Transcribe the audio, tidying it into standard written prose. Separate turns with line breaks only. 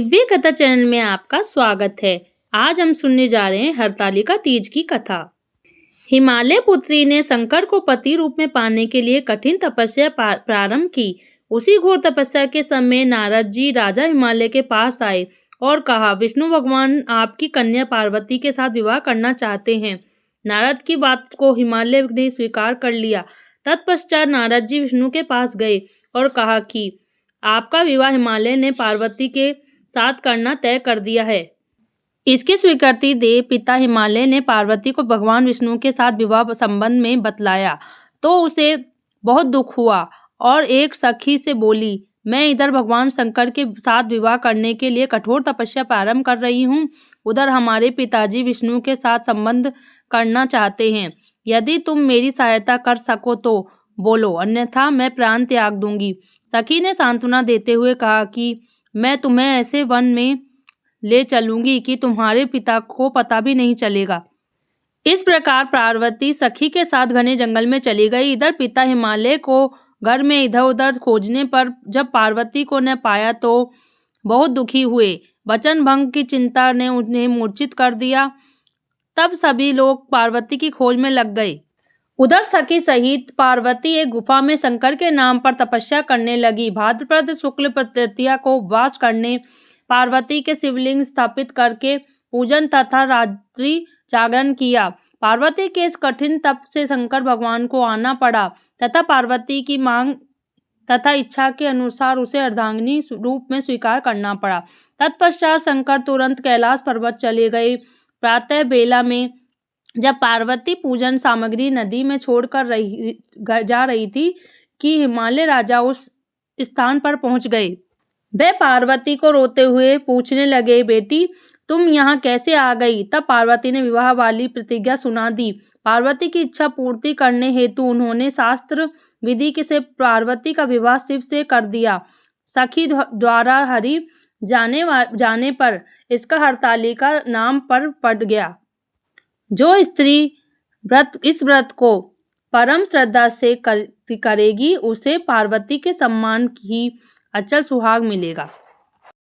दिव्य कथा चैनल में आपका स्वागत है। आज हम सुनने जा रहे हैं हरतालिका तीज की कथा। हिमालय पुत्री ने शंकर को पति रूप में पाने के लिए कठिन तपस्या प्रारंभ की। उसी घोर तपस्या के समय नारद जी राजा हिमालय के पास आए और कहा, विष्णु भगवान आपकी कन्या पार्वती के साथ विवाह करना चाहते हैं। नारद की बात को हिमालय ने स्वीकार कर लिया। तत्पश्चात नारद जी विष्णु के पास गए और कहा कि आपका विवाह हिमालय ने पार्वती के साथ करना तय कर दिया है। इसकी स्वीकृति दे पिता हिमालय ने पार्वती को भगवान विष्णु के साथ विवाह संबंध में बतलाया तो उसे बहुत दुख हुआ और एक सखी से बोली, मैं इधर भगवान शंकर के साथ विवाह करने के लिए कठोर तपस्या प्रारंभ कर रही हूँ, उधर हमारे पिताजी विष्णु के साथ संबंध करना चाहते हैं। यदि तुम मेरी सहायता कर सको तो बोलो, अन्यथा मैं प्राण त्याग दूंगी। सखी ने सांत्वना देते हुए कहा कि मैं तुम्हें ऐसे वन में ले चलूंगी कि तुम्हारे पिता को पता भी नहीं चलेगा। इस प्रकार पार्वती सखी के साथ घने जंगल में चली गई। इधर पिता हिमालय को घर में इधर उधर खोजने पर जब पार्वती को न पाया तो बहुत दुखी हुए। वचन भंग की चिंता ने उन्हें मूर्छित कर दिया। तब सभी लोग पार्वती की खोज में लग गए। उधर सखी सहित पार्वती एक गुफा में शंकर के नाम पर तपस्या करने लगी। भाद्रपद शुक्ल तृतीया को उपवास करने, पार्वती के शिवलिंग स्थापित करके पूजन तथा रात्रि जागरण किया। पार्वती के इस कठिन तप से शंकर भगवान को आना पड़ा तथा पार्वती की मांग तथा इच्छा के अनुसार उसे अर्धांगिनी रूप में स्वीकार करना पड़ा। तत्पश्चात शंकर तुरंत कैलाश पर्वत चले गए। प्रातः बेला में जब पार्वती पूजन सामग्री नदी में छोड़कर जा रही थी कि हिमालय राजा उस स्थान पर पहुंच गए। वे पार्वती को रोते हुए पूछने लगे, बेटी तुम यहाँ कैसे आ गई? तब पार्वती ने विवाह वाली प्रतिज्ञा सुना दी। पार्वती की इच्छा पूर्ति करने हेतु उन्होंने शास्त्र विधि से पार्वती का विवाह शिव से कर दिया। सखी द्वारा हरि जाने पर इसका हरतालिका नाम पर पड़ गया। जो स्त्री इस व्रत को परम श्रद्धा से करेगी उसे पार्वती के सम्मान की अचल सुहाग मिलेगा।